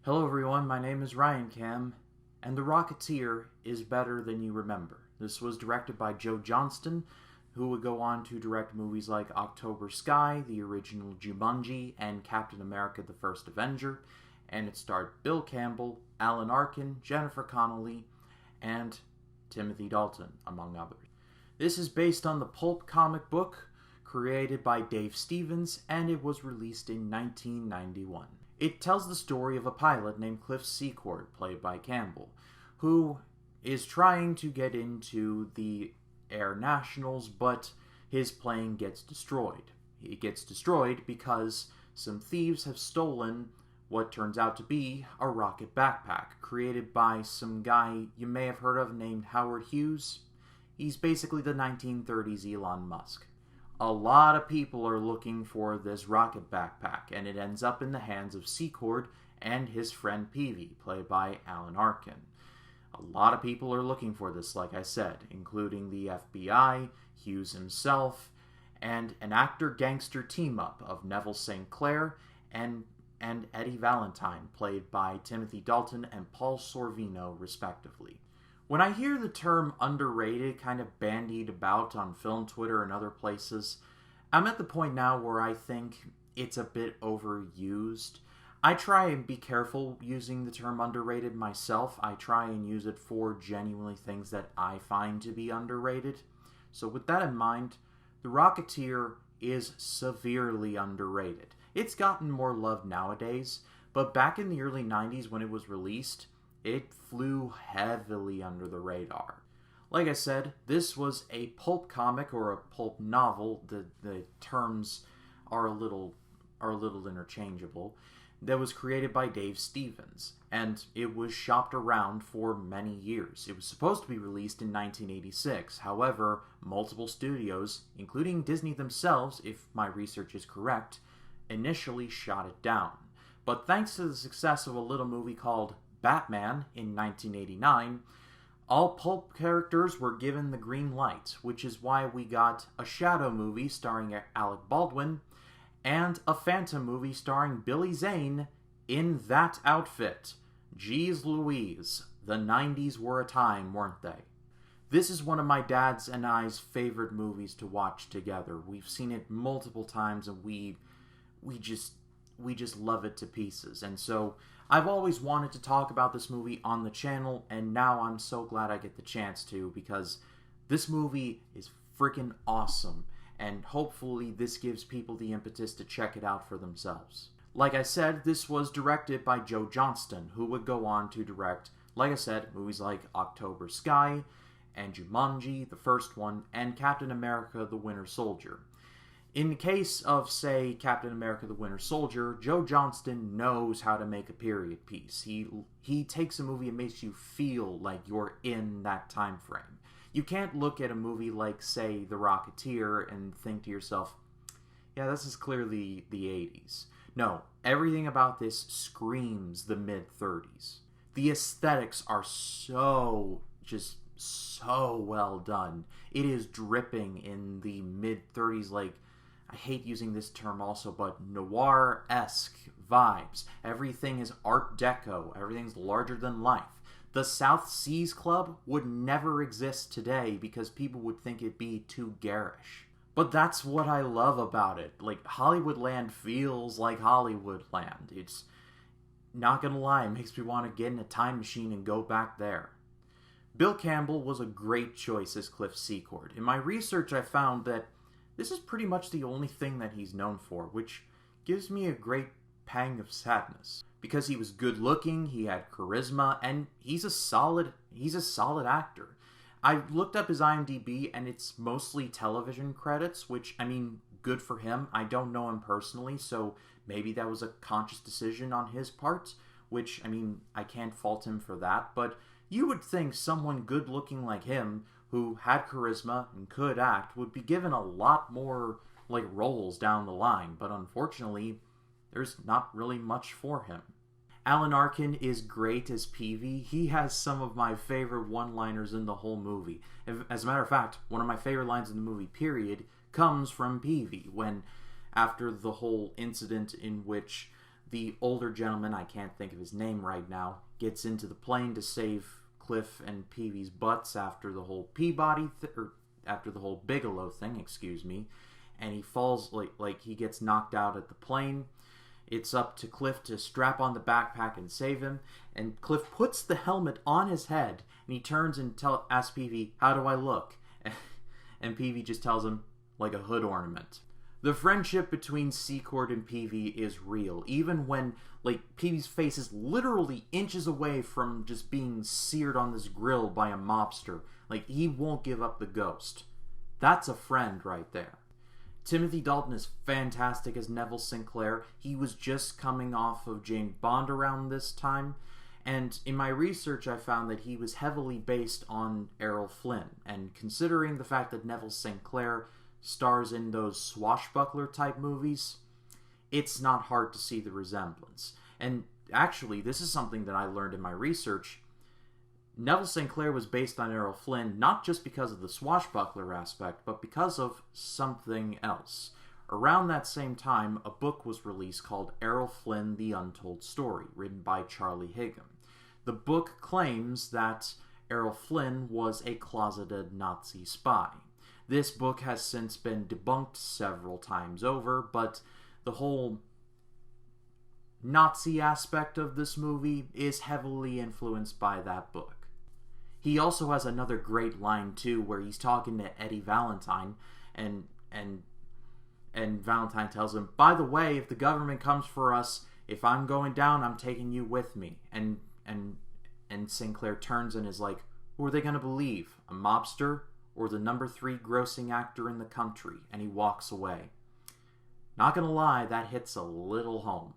Hello everyone, my name is Ryan Cam, and The Rocketeer is better than you remember. This was directed by Joe Johnston, who would go on to direct movies like October Sky, the original Jumanji, and Captain America the First Avenger, and it starred Bill Campbell, Alan Arkin, Jennifer Connelly, and Timothy Dalton, among others. This is based on the pulp comic book created by Dave Stevens, and it was released in 1991. It tells the story of a pilot named Cliff Secord, played by Campbell, who is trying to get into the Air Nationals, but his plane gets destroyed. It gets destroyed because some thieves have stolen what turns out to be a rocket backpack, created by some guy you may have heard of named Howard Hughes. He's basically the 1930s Elon Musk. A lot of people are looking for this rocket backpack, and it ends up in the hands of Secord and his friend Peavy, played by Alan Arkin. A lot of people are looking for this, like I said, including the FBI, Hughes himself, and an actor-gangster team-up of Neville St. Clair and Eddie Valentine, played by Timothy Dalton and Paul Sorvino, respectively. When I hear the term underrated kind of bandied about on film Twitter and other places, I'm at the point now where I think it's a bit overused. I try and be careful using the term underrated myself. I try and use it for genuinely things that I find to be underrated. So with that in mind, The Rocketeer is severely underrated. It's gotten more love nowadays, but back in the early 90s when it was released, it flew heavily under the radar. Like I said, this was a pulp comic or a pulp novel. The terms are a little interchangeable. That was created by Dave Stevens, and it was shopped around for many years. It was supposed to be released in 1986. However, multiple studios, including Disney themselves, if my research is correct, initially shot it down. But thanks to the success of a little movie called Batman in 1989, all pulp characters were given the green light, which is why we got a Shadow movie starring Alec Baldwin and a Phantom movie starring Billy Zane in that outfit. Jeez Louise, the 90s were a time, weren't they? This is one of my dad's and I's favorite movies to watch together. We've seen it multiple times and we just love it to pieces. And so I've always wanted to talk about this movie on the channel, and now I'm so glad I get the chance to, because this movie is freaking awesome, and hopefully this gives people the impetus to check it out for themselves. Like I said, this was directed by Joe Johnston, who would go on to direct, like I said, movies like October Sky, and Jumanji, the first one, and Captain America the Winter Soldier. In the case of, say, Captain America the Winter Soldier, Joe Johnston knows how to make a period piece. He takes a movie and makes you feel like you're in that time frame. You can't look at a movie like, say, The Rocketeer and think to yourself, yeah, this is clearly the 80s. No, everything about this screams the mid-30s. The aesthetics are so well done. It is dripping in the mid-30s, like, I hate using this term also, but noir-esque vibes. Everything is Art Deco. Everything's larger than life. The South Seas Club would never exist today because people would think it'd be too garish. But that's what I love about it. Like, Hollywoodland feels like Hollywoodland. It's, not gonna lie, it makes me want to get in a time machine and go back there. Bill Campbell was a great choice as Cliff Secord. In my research, I found that this is pretty much the only thing that he's known for, which gives me a great pang of sadness. Because he was good looking, he had charisma, and he's a solid actor. I looked up his IMDb, and it's mostly television credits, which, I mean, good for him. I don't know him personally, so maybe that was a conscious decision on his part, which, I mean, I can't fault him for that, but you would think someone good looking like him, who had charisma and could act, would be given a lot more, like, roles down the line, but unfortunately, there's not really much for him. Alan Arkin is great as Peavy. He has some of my favorite one-liners in the whole movie. As a matter of fact, one of my favorite lines in the movie, period, comes from Peavy, when, after the whole incident in which the older gentleman, I can't think of his name right now, gets into the plane to save Cliff and Peavy's butts after the whole after the whole Bigelow thing, excuse me, and he falls, like he gets knocked out at the plane. It's up to Cliff to strap on the backpack and save him, and Cliff puts the helmet on his head, and he turns and asks Peavy, "How do I look?" And Peavy just tells him, "Like a hood ornament." The friendship between Secord and Peavy is real, even when, Peavy's face is literally inches away from just being seared on this grill by a mobster. He won't give up the ghost. That's a friend right there. Timothy Dalton is fantastic as Neville Sinclair. He was just coming off of James Bond around this time, and in my research I found that he was heavily based on Errol Flynn, and considering the fact that Neville Sinclair stars in those swashbuckler type movies, it's not hard to see the resemblance. And actually, this is something that I learned in my research. Neville Sinclair was based on Errol Flynn not just because of the swashbuckler aspect, but because of something else. Around that same time, a book was released called Errol Flynn: The Untold Story, written by Charlie Higham. The book claims that Errol Flynn was a closeted Nazi spy. This book has since been debunked several times over, but the whole Nazi aspect of this movie is heavily influenced by that book. He also has another great line, too, where he's talking to Eddie Valentine, and Valentine tells him, "By the way, if the government comes for us, if I'm going down, I'm taking you with me." And Sinclair turns and is like, "Who are they going to believe? A mobster? Or the number 3 grossing actor in the country?" And he walks away. Not gonna lie, that hits a little home.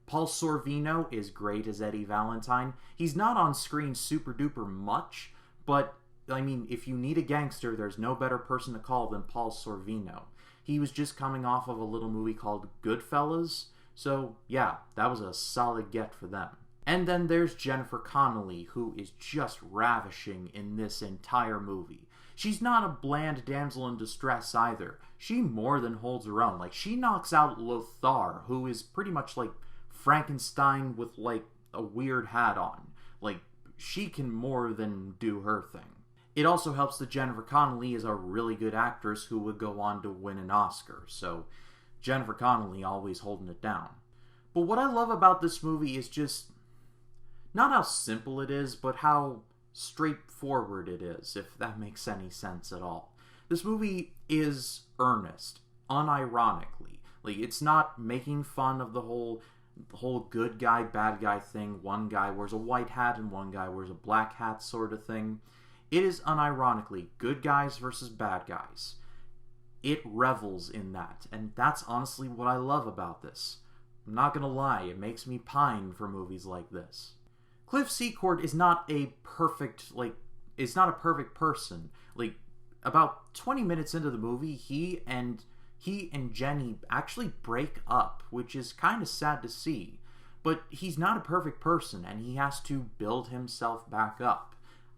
Paul Sorvino is great as Eddie Valentine. He's not on screen super duper much, but if you need a gangster, there's no better person to call than Paul Sorvino. He was just coming off of a little movie called Goodfellas, so yeah, that was a solid get for them. And then there's Jennifer Connelly, who is just ravishing in this entire movie. She's not a bland damsel in distress either. She more than holds her own. She knocks out Lothar, who is pretty much like Frankenstein with a weird hat on. She can more than do her thing. It also helps that Jennifer Connelly is a really good actress who would go on to win an Oscar. So Jennifer Connelly always holding it down. But what I love about this movie is just not how simple it is, but how straightforward it is, if that makes any sense at all. This movie is earnest, unironically. It's not making fun of the whole good guy, bad guy thing. One guy wears a white hat and one guy wears a black hat sort of thing. It is unironically good guys versus bad guys. It revels in that, and that's honestly what I love about this. I'm not gonna lie, it makes me pine for movies like this. Cliff Secord is not a perfect person. About 20 minutes into the movie, he and Jenny actually break up, which is kind of sad to see. But he's not a perfect person, and he has to build himself back up.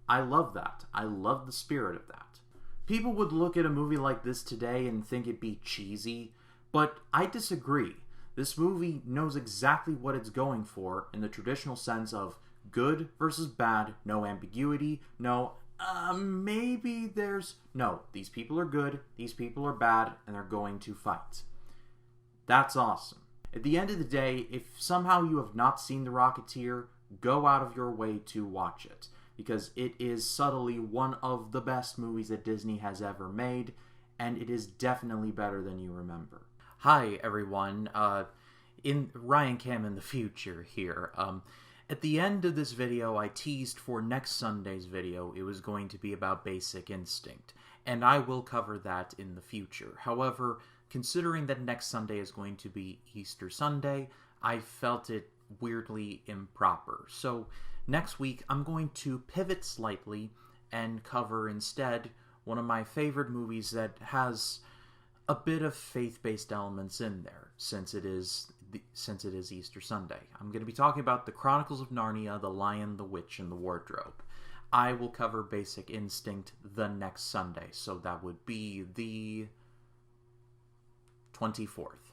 I love that. I love the spirit of that. People would look at a movie like this today and think it'd be cheesy, but I disagree. This movie knows exactly what it's going for in the traditional sense of good versus bad, no ambiguity, no, maybe there's... No, these people are good, these people are bad, and they're going to fight. That's awesome. At the end of the day, if somehow you have not seen The Rocketeer, go out of your way to watch it, because it is subtly one of the best movies that Disney has ever made, and it is definitely better than you remember. Hi, everyone. In Ryan Cam in the future here. At the end of this video, I teased for next Sunday's video it was going to be about Basic Instinct, and I will cover that in the future. However, considering that next Sunday is going to be Easter Sunday, I felt it weirdly improper. So next week, I'm going to pivot slightly and cover instead one of my favorite movies that has a bit of faith-based elements in there, since it is Easter Sunday. I'm going to be talking about The Chronicles of Narnia, The Lion, the Witch, and the Wardrobe. I will cover Basic Instinct the next Sunday, so that would be the 24th.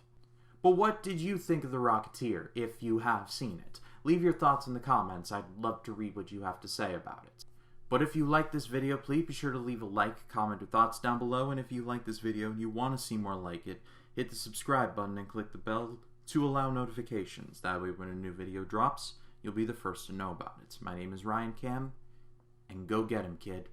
But what did you think of The Rocketeer, if you have seen it? Leave your thoughts in the comments. I'd love to read what you have to say about it. But if you like this video, please be sure to leave a like, comment, or thoughts down below. And if you like this video and you want to see more like it, hit the subscribe button and click the bell to allow notifications. That way when a new video drops, you'll be the first to know about it. My name is Ryan Cam, and go get him, kid.